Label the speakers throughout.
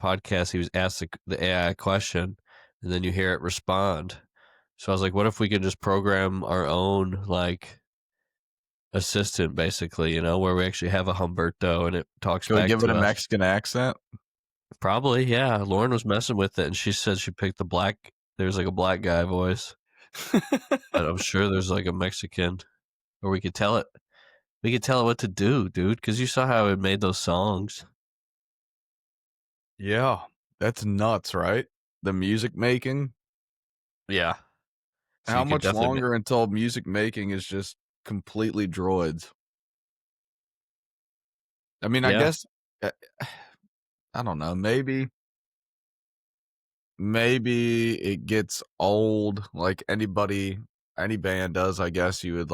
Speaker 1: podcast, he was asked the AI question, and then you hear it respond. So I was like, what if we could just program our own like assistant, basically, where we actually have a Humberto and it talks
Speaker 2: Can we
Speaker 1: back
Speaker 2: give it
Speaker 1: to
Speaker 2: a
Speaker 1: us?
Speaker 2: Mexican accent?
Speaker 1: Probably, yeah. Lauren was messing with it, and she said she picked the black. There's like a black guy voice, but I'm sure there's like a Mexican, or we could tell it. We could tell it what to do, dude, because you saw how it made those songs.
Speaker 2: Yeah, that's nuts, right? The music making.
Speaker 1: Yeah. So
Speaker 2: How
Speaker 1: you could
Speaker 2: much
Speaker 1: definitely.
Speaker 2: longer until music making is just completely droids? I mean, I
Speaker 1: Yeah.
Speaker 2: guess uh, I don't know. Maybe it gets old like any band does. I guess you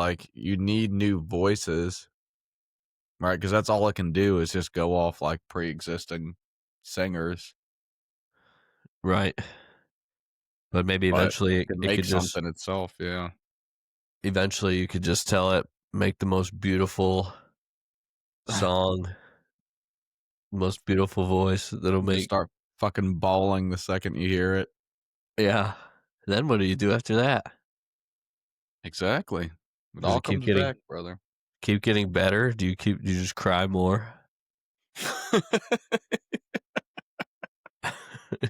Speaker 2: need new voices, right? Because that's all it can do is just go off like pre-existing singers,
Speaker 1: Right. But maybe
Speaker 2: but
Speaker 1: eventually
Speaker 2: it can
Speaker 1: it
Speaker 2: make
Speaker 1: could just.
Speaker 2: something itself. Yeah,
Speaker 1: Eventually, you could just tell it make the most beautiful song, most beautiful voice that'll
Speaker 2: just
Speaker 1: make.
Speaker 2: start fucking bawling the second you hear it.
Speaker 1: Yeah. Then what do you do after that?
Speaker 2: Exactly. It
Speaker 1: Does
Speaker 2: all
Speaker 1: it keep
Speaker 2: comes
Speaker 1: getting
Speaker 2: back, brother.
Speaker 1: better? Do you just cry more?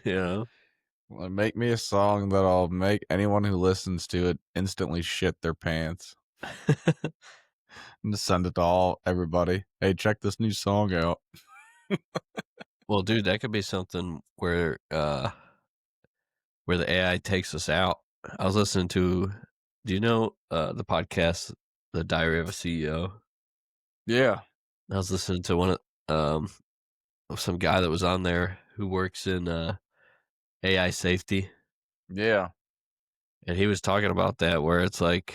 Speaker 1: you know?
Speaker 2: Well, make me a song that'll make anyone who listens to it instantly shit their pants. And just send it to everybody. Hey, check this new song out.
Speaker 1: Well, dude, that could be something where the AI takes us out. I was listening to, do you know the podcast, The Diary of a CEO?
Speaker 2: Yeah.
Speaker 1: I was listening to of some guy that was on there who works in AI safety,
Speaker 2: Yeah.
Speaker 1: and he was talking about that where it's like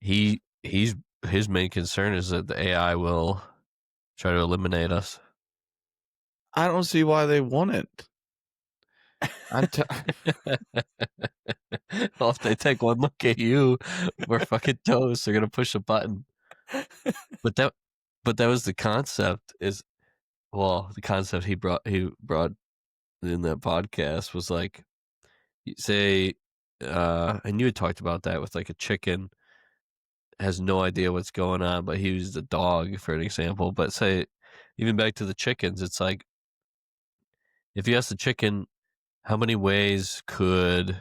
Speaker 1: he's his main concern is that the AI will try to eliminate us.
Speaker 2: I don't see why they wouldn't.
Speaker 1: Well, if they take one look at you, we're fucking toast. They're gonna push a button. But that was the concept. The concept he brought in that podcast was like, say, and you had talked about that with like a chicken has no idea what's going on, but he used a dog for an example. But say, even back to the chickens, it's like if you ask the chicken, how many ways could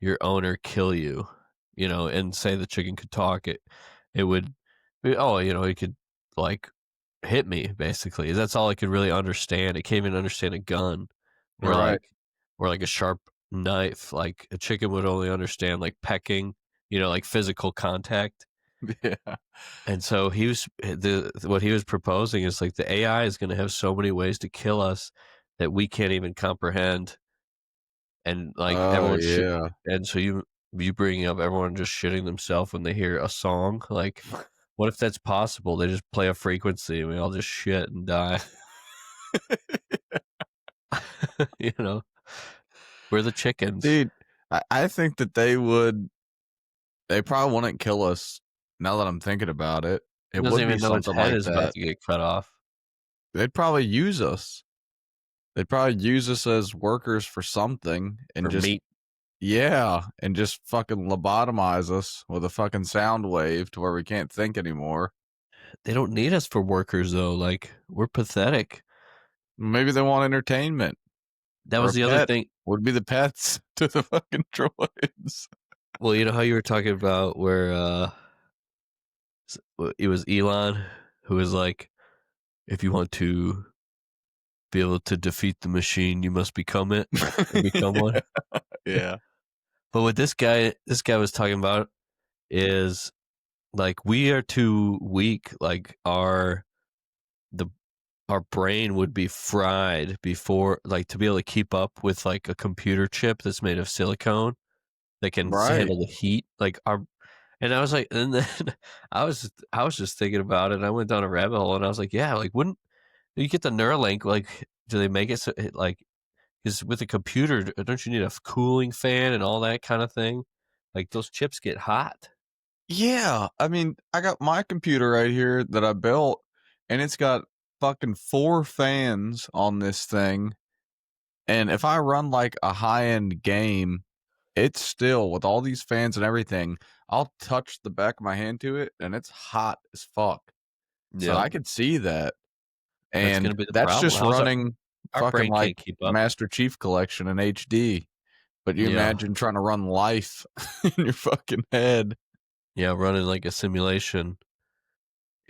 Speaker 1: your owner kill you? And say the chicken could talk, it would be, oh, it could like hit me basically. That's all it could really understand. It can't even understand a gun or
Speaker 2: Right.
Speaker 1: like a sharp knife. Like a chicken would only understand like pecking, like physical contact.
Speaker 2: Yeah.
Speaker 1: And so what he was proposing is like the AI is going to have so many ways to kill us that we can't even comprehend. And like
Speaker 2: Oh, yeah.
Speaker 1: and so you bring up everyone just shitting themselves when they hear a song. Like, what if that's possible? They just play a frequency and we all just shit and die. you know, we're the chickens.
Speaker 2: Dude, I think that they probably wouldn't kill us now that I'm thinking about it.
Speaker 1: He
Speaker 2: It
Speaker 1: doesn't
Speaker 2: would be
Speaker 1: even know his
Speaker 2: something
Speaker 1: head
Speaker 2: like
Speaker 1: is about
Speaker 2: that.
Speaker 1: to get cut off.
Speaker 2: They'd probably use us. They'd probably use us as workers for something and
Speaker 1: For
Speaker 2: just,
Speaker 1: meat.
Speaker 2: yeah, and just fucking lobotomize us with a fucking sound wave to where we can't think anymore.
Speaker 1: They don't need us for workers though. Like, we're pathetic.
Speaker 2: Maybe they want entertainment
Speaker 1: That
Speaker 2: or
Speaker 1: was
Speaker 2: a
Speaker 1: the other
Speaker 2: pet.
Speaker 1: thing.
Speaker 2: Would be the pets to the fucking droids.
Speaker 1: Well, you know how you were talking about where it was Elon who was like, if you want to be able to defeat the machine, you must become it or become one.
Speaker 2: Yeah.
Speaker 1: But what this guy was talking about is like we are too weak. Like the our brain would be fried before, like, to be able to keep up with like a computer chip that's made of silicone that can
Speaker 2: Right.
Speaker 1: handle the heat. Like our And I was like, and then I was just thinking about it. And I went down a rabbit hole, and I was like, yeah, like wouldn't you get the Neuralink? Like, do they make it so like because with a computer, don't you need a cooling fan and all that kind of thing? Like those chips get hot.
Speaker 2: Yeah. I mean, I got my computer right here that I built, and it's got fucking 4 fans on this thing, and if I run, like, a high-end game, it's still with all these fans and everything, I'll touch the back of my hand to it, and it's hot as fuck. So
Speaker 1: Yeah,
Speaker 2: I could see that,
Speaker 1: that's
Speaker 2: and
Speaker 1: gonna be the
Speaker 2: that's
Speaker 1: problem.
Speaker 2: just
Speaker 1: How's
Speaker 2: running
Speaker 1: our
Speaker 2: fucking,
Speaker 1: brain
Speaker 2: like,
Speaker 1: can't keep up.
Speaker 2: Master Chief Collection in HD, but you
Speaker 1: Yeah,
Speaker 2: imagine trying to run life in your fucking head.
Speaker 1: yeah, running like a simulation,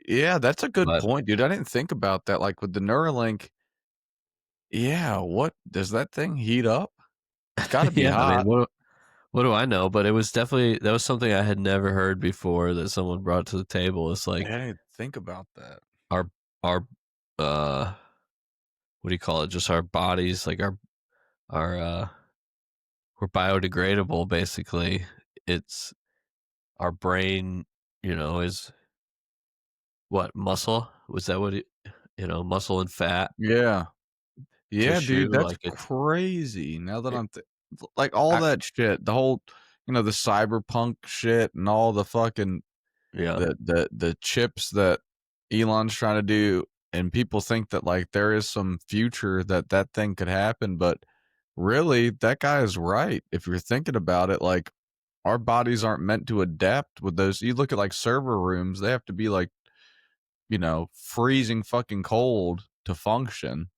Speaker 2: Yeah, that's a good
Speaker 1: but
Speaker 2: point, dude. I didn't think about that, like, with the Neuralink, yeah, what does that thing heat up? It's gotta be
Speaker 1: yeah, I mean,
Speaker 2: hot.
Speaker 1: what do I know? But it was definitely that was something I had never heard before that someone brought to the table. It's
Speaker 2: I
Speaker 1: like
Speaker 2: didn't think about that.
Speaker 1: our our uh what do you call it? Just our bodies, like our we're biodegradable basically. It's our brain, is what muscle? Was that what it? Muscle and fat,
Speaker 2: Yeah. Yeah, dude,
Speaker 1: tissue.
Speaker 2: that's
Speaker 1: Like it's
Speaker 2: crazy now that
Speaker 1: it,
Speaker 2: I'm like, all
Speaker 1: I,
Speaker 2: that shit, the whole the cyberpunk shit and all the fucking
Speaker 1: yeah.
Speaker 2: the chips that Elon's trying to do, and people think that, like, there is some future that that thing could happen, but really, that guy is right. If you're thinking about it, like, our bodies aren't meant to adapt with those. You look at, like, server rooms, they have to be, like, freezing fucking cold to function,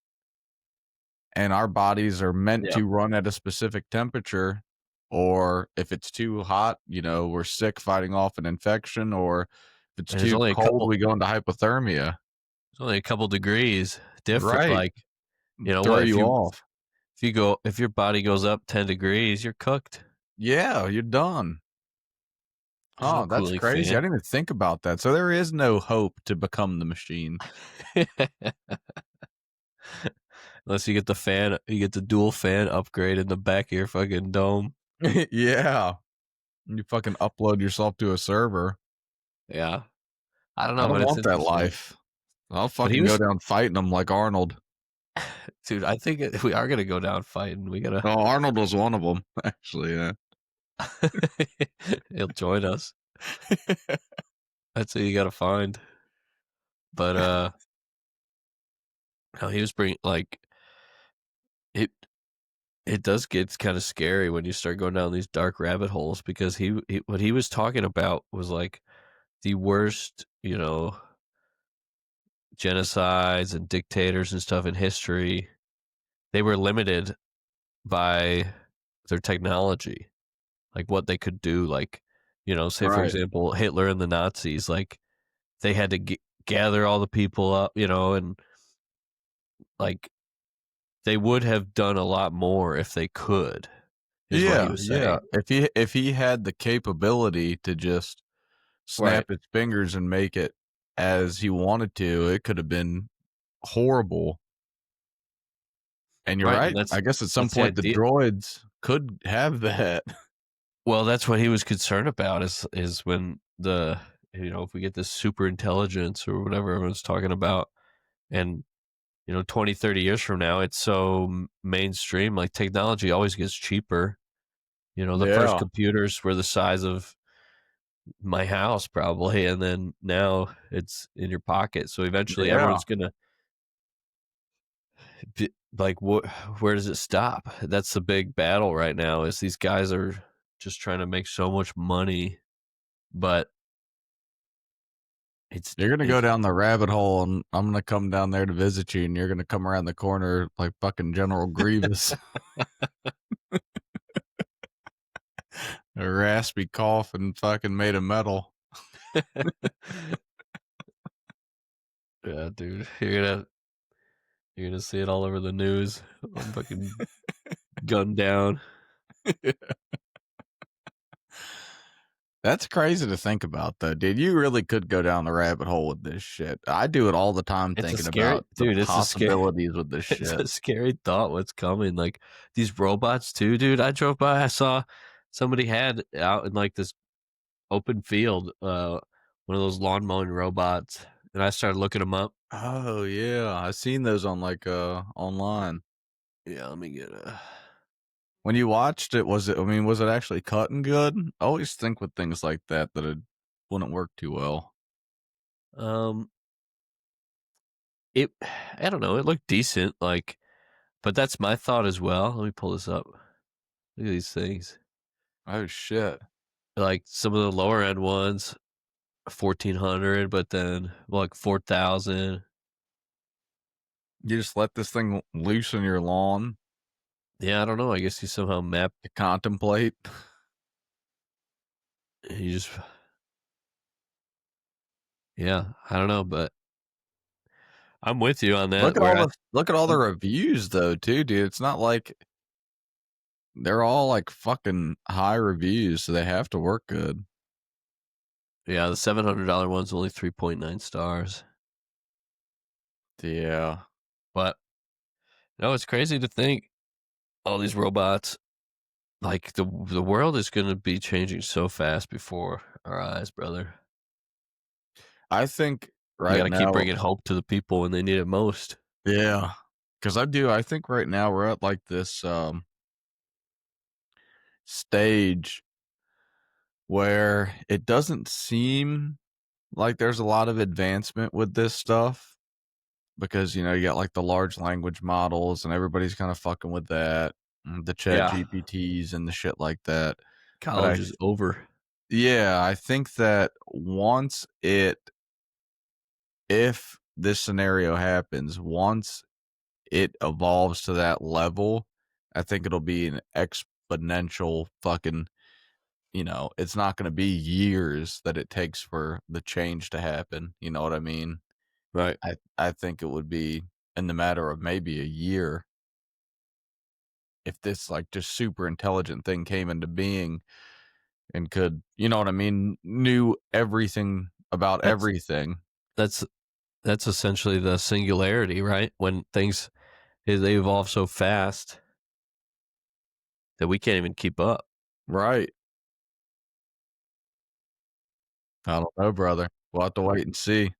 Speaker 2: and our bodies are meant
Speaker 1: Yeah.
Speaker 2: to run at a specific temperature, or if it's too hot, we're sick fighting off an infection, or if it's
Speaker 1: And there's
Speaker 2: too
Speaker 1: only a
Speaker 2: cold,
Speaker 1: couple
Speaker 2: we go into hypothermia.
Speaker 1: there's only a couple degrees different.
Speaker 2: Right.
Speaker 1: Like,
Speaker 2: Throw
Speaker 1: what
Speaker 2: you off.
Speaker 1: if your body goes up 10 degrees, you're cooked.
Speaker 2: Yeah, you're done.
Speaker 1: There's no
Speaker 2: Oh, that's
Speaker 1: cooling
Speaker 2: crazy. I
Speaker 1: fan.
Speaker 2: didn't even think about that. So there is no hope to become the machine.
Speaker 1: Unless you get the dual fan upgrade in the back of your fucking dome.
Speaker 2: Yeah. You fucking upload yourself to a server.
Speaker 1: Yeah. I don't
Speaker 2: I
Speaker 1: know,
Speaker 2: don't
Speaker 1: but it's
Speaker 2: want that
Speaker 1: interesting.
Speaker 2: life. I'll
Speaker 1: But he
Speaker 2: fucking go
Speaker 1: was
Speaker 2: down fighting them like Arnold.
Speaker 1: dude, I think we are gonna go down fighting. We gotta
Speaker 2: Oh, Arnold was one of them, actually, yeah.
Speaker 1: he'll join us. That's who you gotta find. But no, he was bringing like it. It does get kind of scary when you start going down these dark rabbit holes because what he was talking about was like the worst, genocides and dictators and stuff in history. They were limited by their technology, like what they could do. Like, say for
Speaker 2: Right.
Speaker 1: example, Hitler and the Nazis, like they had to gather all the people up, and like they would have done a lot more if they could, is what he
Speaker 2: Yeah,
Speaker 1: was
Speaker 2: yeah.
Speaker 1: saying.
Speaker 2: If he had the capability to just
Speaker 1: Right.
Speaker 2: snap his fingers and make it as he wanted to, it could have been horrible. And you're
Speaker 1: Right. And
Speaker 2: right. I guess at some
Speaker 1: that's the
Speaker 2: point the
Speaker 1: idea.
Speaker 2: droids could have that.
Speaker 1: Well, that's what he was concerned about is when if we get this super intelligence or whatever everyone's talking about, and 20, 30 years from now, it's so mainstream, like technology always gets cheaper. The first
Speaker 2: Yeah.
Speaker 1: computers were the size of my house probably, and then now it's in your pocket. So eventually
Speaker 2: Yeah.
Speaker 1: everyone's gonna like, where does it stop? That's the big battle right now is these guys are just trying to make so much money, but it's
Speaker 2: You're gonna go
Speaker 1: it's
Speaker 2: down the rabbit hole, and I'm gonna come down there to visit you, and you're gonna come around the corner like fucking General Grievous. A raspy cough and fucking made of metal.
Speaker 1: yeah, dude. You're gonna see it all over the news. I'm fucking gunned down.
Speaker 2: That's crazy to think about, though, dude. You really could go down the rabbit hole with this shit. I do it all the time
Speaker 1: It's a
Speaker 2: thinking
Speaker 1: scary
Speaker 2: about the
Speaker 1: dude. It's a scary.
Speaker 2: possibilities with this
Speaker 1: It's
Speaker 2: shit.
Speaker 1: a scary thought. What's coming? Like these robots too, dude. I drove by. I saw somebody had out in like this open field, one of those lawn mowing robots, and I started looking them up.
Speaker 2: Oh, yeah. I seen those on, like, online.
Speaker 1: Yeah, let me get a.
Speaker 2: When you watched it, was it actually cutting good? I always think with things like that it wouldn't work too well.
Speaker 1: Um, it I don't know, it looked decent, like, but that's my thought as well. Let me pull this up. Look at these things.
Speaker 2: Oh shit!
Speaker 1: Like some of the lower end ones, 1,400, but then like 4,000.
Speaker 2: You just let this thing loose on your lawn
Speaker 1: Yeah, I don't know. I guess you somehow map.
Speaker 2: to contemplate.
Speaker 1: You just, yeah, I don't know, but I'm with you on that.
Speaker 2: Look at all the reviews though, too, dude. It's not like they're all like fucking high reviews, so they have to work good.
Speaker 1: Yeah, the $700 one's only 3.9 stars.
Speaker 2: Yeah.
Speaker 1: But no, it's crazy to think all these robots. Like the world is going to be changing so fast before our eyes, brother.
Speaker 2: I think
Speaker 1: We got
Speaker 2: right
Speaker 1: to keep
Speaker 2: now,
Speaker 1: bringing hope to the people when they need it most.
Speaker 2: yeah, because I think right now we're at like this stage where it doesn't seem like there's a lot of advancement with this stuff because you know you got like the large language models and everybody's kind of fucking with that, the chat
Speaker 1: Yeah,
Speaker 2: GPTs and the shit like that. But
Speaker 1: college is over.
Speaker 2: I think that if this scenario happens, once it evolves to that level, I think it'll be an exponential fucking, it's not going to be years that it takes for the change to happen. You know what I mean?
Speaker 1: Right.
Speaker 2: I think it would be in the matter of maybe a year if this like just super intelligent thing came into being and could, you know what I mean, knew everything about
Speaker 1: That's
Speaker 2: everything.
Speaker 1: that's that's essentially the singularity, right? When things they evolve so fast that we can't even keep up.
Speaker 2: Right. I don't know, brother. We'll have to wait and see.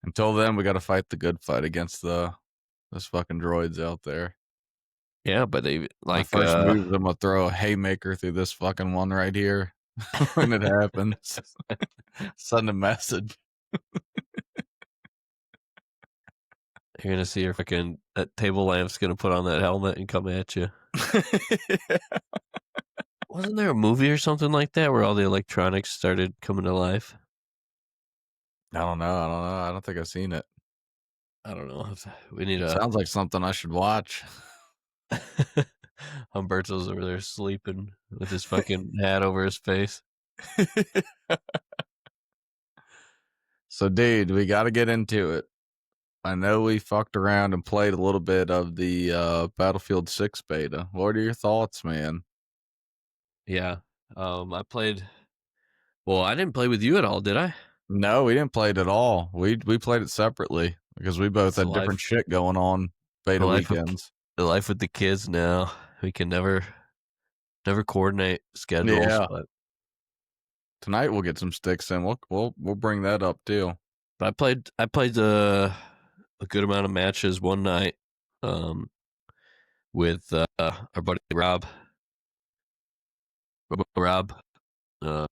Speaker 2: Until then, we got to fight the good fight against those fucking droids out there.
Speaker 1: Yeah, but they
Speaker 2: My
Speaker 1: like
Speaker 2: first move is I'm gonna throw a haymaker through this fucking one right here when it happens. Send a message.
Speaker 1: you're gonna see your fucking that table lamp's gonna put on that helmet and come at you. Wasn't there a movie or something like that where all the electronics started coming to life?
Speaker 2: I don't know. I don't know. I don't think I've seen it.
Speaker 1: I don't know. We need a
Speaker 2: Sounds like something I should watch.
Speaker 1: Humberto's over there sleeping with his fucking hat over his face.
Speaker 2: So, dude, we got to get into it. I know we fucked around and played a little bit of the Battlefield 6 beta. What are your thoughts, man?
Speaker 1: Yeah. I played. Well, I didn't play with you at all, did I?
Speaker 2: No, we didn't play it at all. We played it separately because we both
Speaker 1: It's
Speaker 2: had different shit going on
Speaker 1: the
Speaker 2: beta
Speaker 1: life of
Speaker 2: weekends.
Speaker 1: the life with the kids now. We can never coordinate schedules,
Speaker 2: Yeah.
Speaker 1: but
Speaker 2: Tonight we'll get some sticks in. We'll bring that up too.
Speaker 1: I played a good amount of matches one night um with our buddy Rob uh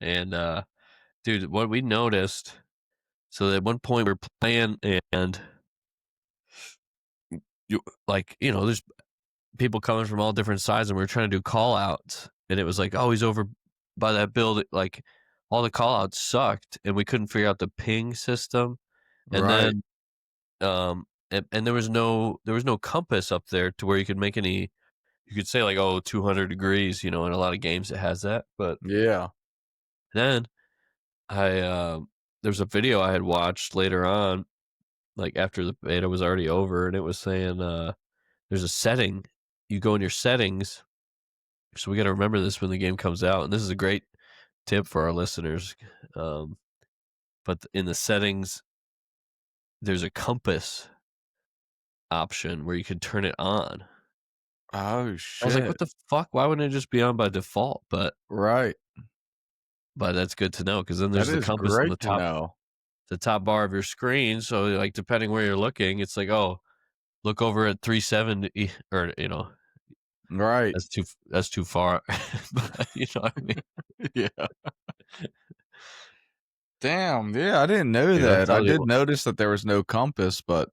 Speaker 1: and dude, what we noticed, so at one point we are playing and there's people coming from all different sides and we were trying to do call outs and it was like, oh, he's over by that building. Like all the call outs sucked and we couldn't figure out the ping system. And
Speaker 2: Right.
Speaker 1: then and there was no compass up there to where you could make any, you could say like, oh, 200 degrees, in a lot of games it has that. But
Speaker 2: Yeah.
Speaker 1: then there was a video I had watched later on, like after the beta was already over, and it was saying there's a setting. You go in your settings. So we got to remember this when the game comes out, and this is a great tip for our listeners. But in the settings, there's a compass option where you can turn it on.
Speaker 2: Oh
Speaker 1: I was like,
Speaker 2: shit.
Speaker 1: what the fuck? Why wouldn't it just be on by default?
Speaker 2: Right.
Speaker 1: But that's good to know because then
Speaker 2: That
Speaker 1: there's the
Speaker 2: is
Speaker 1: compass on
Speaker 2: great to know.
Speaker 1: the top bar of your screen. So like depending where you're looking, it's like, oh, look over at 370 or
Speaker 2: Right.
Speaker 1: that's too far. But you know what I mean?
Speaker 2: Yeah. Damn, yeah, I didn't know
Speaker 1: Dude, I'm
Speaker 2: that. I
Speaker 1: telling
Speaker 2: did
Speaker 1: you,
Speaker 2: notice that there was no compass, but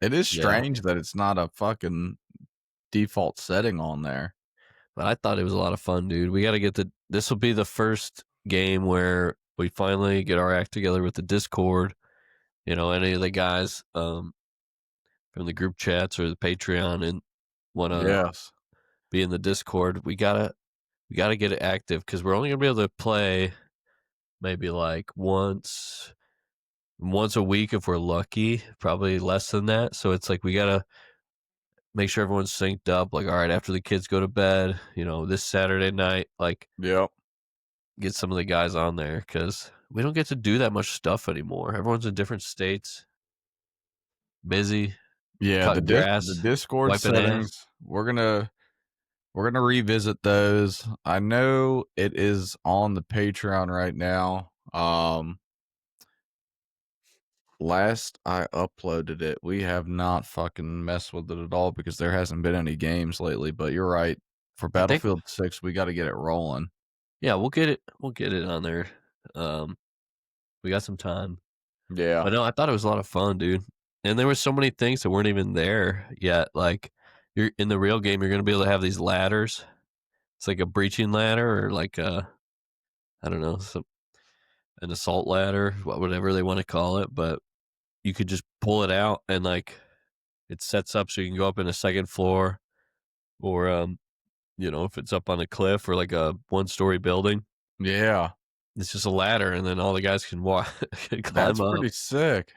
Speaker 2: it is
Speaker 1: yeah.
Speaker 2: strange that it's not a fucking default setting on there.
Speaker 1: But I thought it was a lot of fun, dude. We got to get this will be the first game where we finally get our act together with the Discord. You know, any of the guys from the group chats or the Patreon and want to
Speaker 2: Yes.
Speaker 1: be in the Discord, we gotta get it active because we're only gonna be able to play maybe like once a week if we're lucky, probably less than that. So it's like we gotta make sure everyone's synced up. Like, all right, after the kids go to bed, you know, this Saturday night, like
Speaker 2: Yep.
Speaker 1: get some of the guys on there because we don't get to do that much stuff anymore. Everyone's in different states, busy,
Speaker 2: Yeah,
Speaker 1: cutting
Speaker 2: the
Speaker 1: grass,
Speaker 2: Discord
Speaker 1: wiping ass.
Speaker 2: settings, we're gonna revisit those. I know it is on the Patreon right now. Last I uploaded it, we have not fucking messed with it at all because there hasn't been any games lately. But you're right. For
Speaker 1: I think,
Speaker 2: Battlefield 6, we got to get it rolling.
Speaker 1: yeah, we'll get it. We'll get it on there. We got some time.
Speaker 2: Yeah.
Speaker 1: But no, I thought it was a lot of fun, dude. And there were so many things that weren't even there yet. Like you're in the real game, you're gonna be able to have these ladders. It's like a breaching ladder or like I don't know, an assault ladder, whatever they want to call it. But you could just pull it out and like it sets up so you can go up in a second floor or you know, if it's up on a cliff or like a 1-story building,
Speaker 2: Yeah.
Speaker 1: it's just a ladder and then all the guys can walk can
Speaker 2: That's
Speaker 1: climb up.
Speaker 2: pretty sick.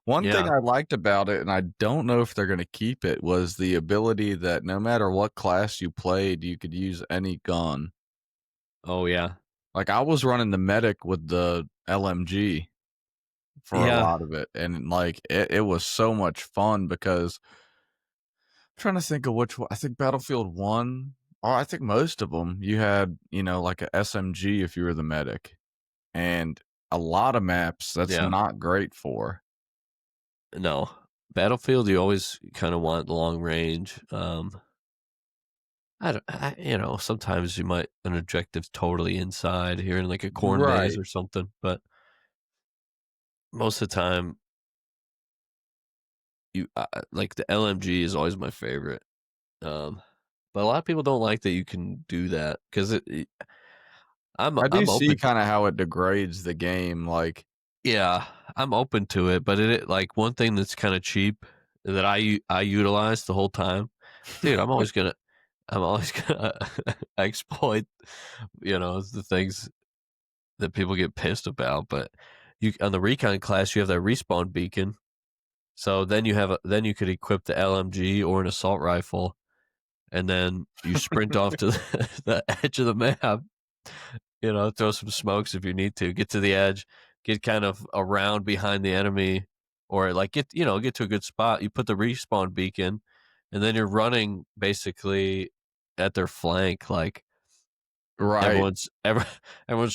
Speaker 2: One thing
Speaker 1: Yeah.
Speaker 2: I liked about it, and I don't know if they're going to keep it, was the ability that no matter what class you played, you could use any gun.
Speaker 1: Oh yeah.
Speaker 2: Like I was running the medic with the LMG for a
Speaker 1: Yeah.
Speaker 2: lot of it, and like it was so much fun because I'm trying to think of which one. I think Battlefield 1, or I think most of them, you had, like a SMG if you were the medic. And a lot of maps that's
Speaker 1: Yeah.
Speaker 2: not great for.
Speaker 1: No. Battlefield, you always kind of want long range. You know, sometimes you might an objective's totally inside here in like a corn maze
Speaker 2: Right.
Speaker 1: or something, but most of the time, like the LMG is always my favorite. But a lot of people don't like that you can do that because
Speaker 2: I do
Speaker 1: I'm
Speaker 2: see
Speaker 1: open.
Speaker 2: kind of how it degrades the game. Like,
Speaker 1: Yeah, I'm open to it, but like one thing that's kind of cheap that I utilize the whole time, dude. I'm always gonna exploit, you know, the things that people get pissed about. But you on the recon class, you have that respawn beacon, so then then you could equip the LMG or an assault rifle, and then you sprint off to the edge of the map. You know, throw some smokes if you need to. Get to the edge, get kind of around behind the enemy, or like get to a good spot. You put the respawn beacon, and then you're running basically at their flank. Like
Speaker 2: right.
Speaker 1: everyone's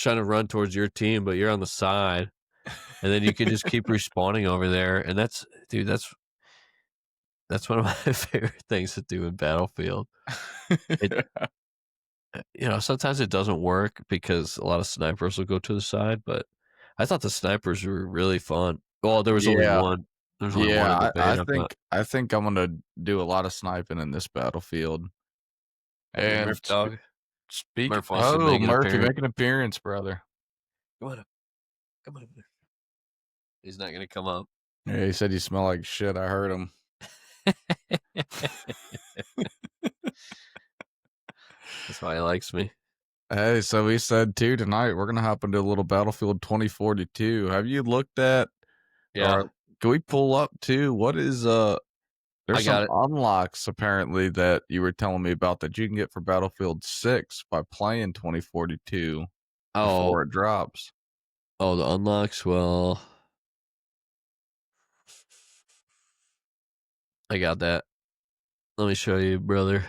Speaker 1: trying to run towards your team, but you're on the side, and then you can just keep respawning over there. And that's one of my favorite things to do in Battlefield. It You know, sometimes it doesn't work because a lot of snipers will go to the side, but I thought the snipers were really fun. Well, there was only
Speaker 2: Yeah.
Speaker 1: one. There's only one in
Speaker 2: Yeah.
Speaker 1: the
Speaker 2: I
Speaker 1: beta, but
Speaker 2: think I think I'm gonna do a lot of sniping in this Battlefield.
Speaker 1: hey,
Speaker 2: And
Speaker 1: Murph dog,
Speaker 2: speak.
Speaker 1: Murph wants to
Speaker 2: Oh,
Speaker 1: make an
Speaker 2: Murphy,
Speaker 1: appearance.
Speaker 2: make an appearance, brother.
Speaker 1: Come on up. Come on up there. He's not gonna come up.
Speaker 2: Yeah, he said you smell like shit. I heard him.
Speaker 1: That's why he likes me.
Speaker 2: Hey, so we said too tonight we're gonna hop into a little Battlefield 2042. Have you looked at,
Speaker 1: Yeah,
Speaker 2: or can we pull up too? What is
Speaker 1: I
Speaker 2: there's some
Speaker 1: got it.
Speaker 2: unlocks apparently that you were telling me about that you can get for Battlefield 6 by playing 2042
Speaker 1: Oh,
Speaker 2: before it drops.
Speaker 1: the unlocks. Well, I got that. Let me show you, brother.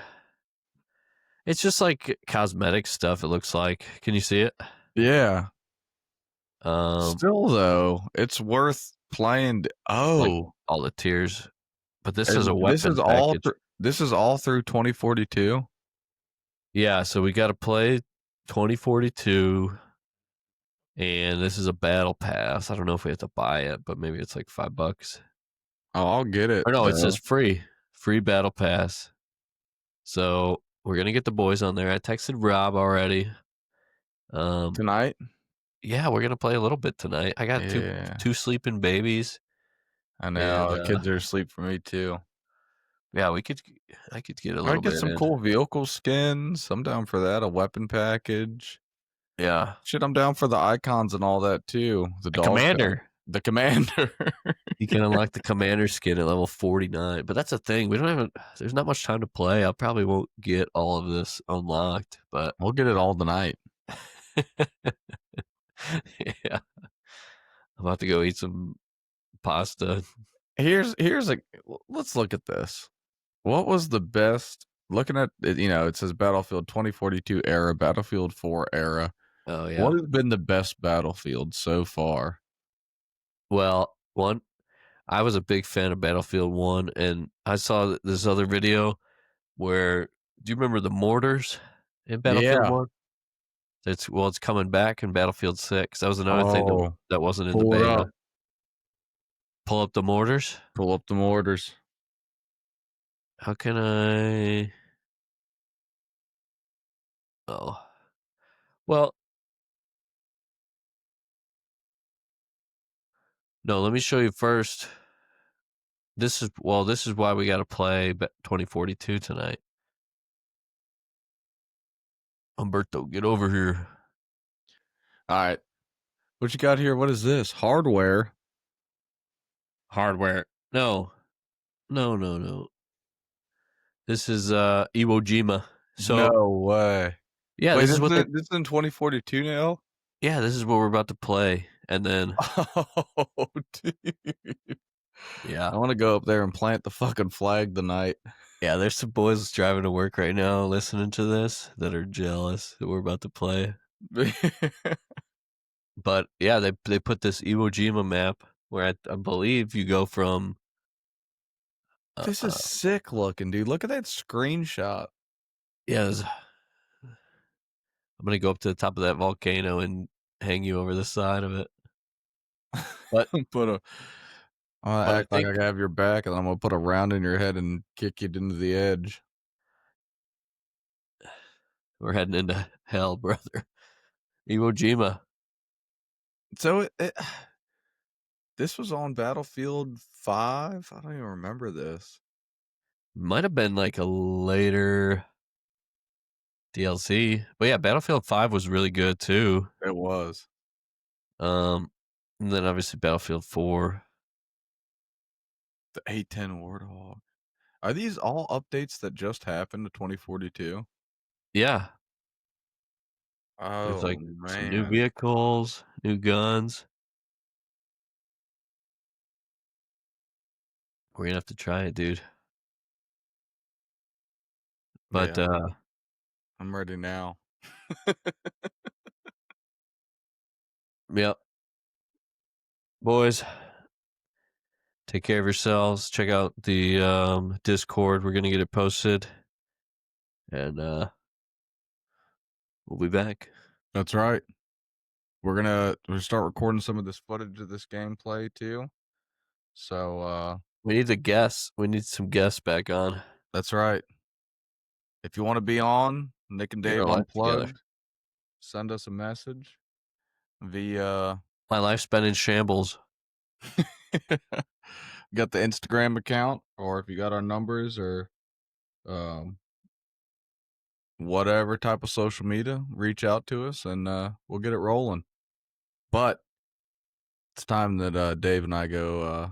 Speaker 1: It's just like cosmetic stuff. It looks like. Can you see it?
Speaker 2: Yeah.
Speaker 1: Um,
Speaker 2: Still though, it's worth playing.
Speaker 1: like
Speaker 2: Oh,
Speaker 1: all the tiers. But this is a
Speaker 2: and this
Speaker 1: weapon
Speaker 2: is all
Speaker 1: package.
Speaker 2: this is all through 2042.
Speaker 1: Yeah, so we got to play 2042 and this is a battle pass. I don't know if we have to buy it, but maybe it's like $5.
Speaker 2: Oh, I'll get it
Speaker 1: Or no, it says
Speaker 2: though.
Speaker 1: free battle pass. So we're gonna get the boys on there. I texted Rob already.
Speaker 2: Tonight.
Speaker 1: Yeah, we're gonna play a little bit tonight. I got
Speaker 2: Yeah,
Speaker 1: two sleeping babies,
Speaker 2: I
Speaker 1: and
Speaker 2: know. The kids are asleep for me too.
Speaker 1: yeah, I could get a
Speaker 2: I
Speaker 1: little
Speaker 2: get
Speaker 1: bit
Speaker 2: some
Speaker 1: in.
Speaker 2: cool vehicle skins. I'm down for that. A weapon package.
Speaker 1: Yeah,
Speaker 2: Shit, I'm down for the icons and all that too. The
Speaker 1: a
Speaker 2: dog tag.
Speaker 1: commander.
Speaker 2: The commander.
Speaker 1: You can unlock the commander skin at level 49. But that's the thing. We don't have. There's not much time to play. I probably won't get all of this unlocked, but
Speaker 2: We'll get it all tonight.
Speaker 1: yeah, I'm about to go eat some pasta.
Speaker 2: Here's a let's look at this. What was the best looking at it, it says Battlefield 2042 era, Battlefield 4 era.
Speaker 1: Oh yeah.
Speaker 2: What has been the best Battlefield so far?
Speaker 1: Well, I was a big fan of Battlefield 1, and I saw this other video where do you remember the mortars in Battlefield
Speaker 2: Yeah.
Speaker 1: 1? It's coming back in Battlefield 6. That was another thing
Speaker 2: Oh,
Speaker 1: that wasn't in the
Speaker 2: pull it
Speaker 1: beta.
Speaker 2: up.
Speaker 1: Pull up the mortars.
Speaker 2: Pull up the mortars.
Speaker 1: How can I? Oh, well, no. Let me show you first. This is why we got to play 2042 tonight. Umberto, get over here.
Speaker 2: All right. What you got here? What is this? Hardware.
Speaker 1: Hardware. No. This is Iwo Jima. So
Speaker 2: No way.
Speaker 1: yeah,
Speaker 2: Wait,
Speaker 1: this is what they.
Speaker 2: this is in 2042 now?
Speaker 1: Yeah, this is what we're about to play, and then
Speaker 2: Oh, dude.
Speaker 1: yeah,
Speaker 2: I want to go up there and plant the fucking flag tonight.
Speaker 1: yeah. There's some boys driving to work right now, listening to this, that are jealous that we're about to play. But yeah, they put this Iwo Jima map where I believe you go from.
Speaker 2: This is sick looking, dude. Look at that screenshot.
Speaker 1: Yeah, I'm gonna go up to the top of that volcano and hang you over the side of it. But
Speaker 2: Put a. I'm
Speaker 1: but
Speaker 2: gonna
Speaker 1: I
Speaker 2: act like
Speaker 1: think
Speaker 2: I have your back, and I'm gonna put a round in your head and kick you into the edge.
Speaker 1: we're heading into hell, brother. Iwo Jima.
Speaker 2: So this was on Battlefield 5. I don't even remember this.
Speaker 1: Might have been like a later DLC. But yeah, Battlefield 5 was really good too.
Speaker 2: It was.
Speaker 1: And then obviously Battlefield 4.
Speaker 2: The A10 Warthog. Are these all updates that just happened to 2042?
Speaker 1: Yeah. There's
Speaker 2: Oh
Speaker 1: like some new
Speaker 2: man.
Speaker 1: vehicles, new guns. We're gonna have to try it, dude. But
Speaker 2: Yeah, I'm ready now.
Speaker 1: yeah. Boys, take care of yourselves. Check out the Discord. We're gonna get it posted. And we'll be back.
Speaker 2: That's right. We're gonna start recording some of this footage of this gameplay too. So
Speaker 1: We need the guests. We need some guests back on.
Speaker 2: that's right. If you want to be on Nick and
Speaker 1: Get
Speaker 2: Dave
Speaker 1: our life together.
Speaker 2: Unplugged, send us a message via
Speaker 1: My life's been in shambles.
Speaker 2: got the Instagram account, or if you got our numbers or whatever type of social media, reach out to us and we'll get it rolling. But it's time that Dave and I go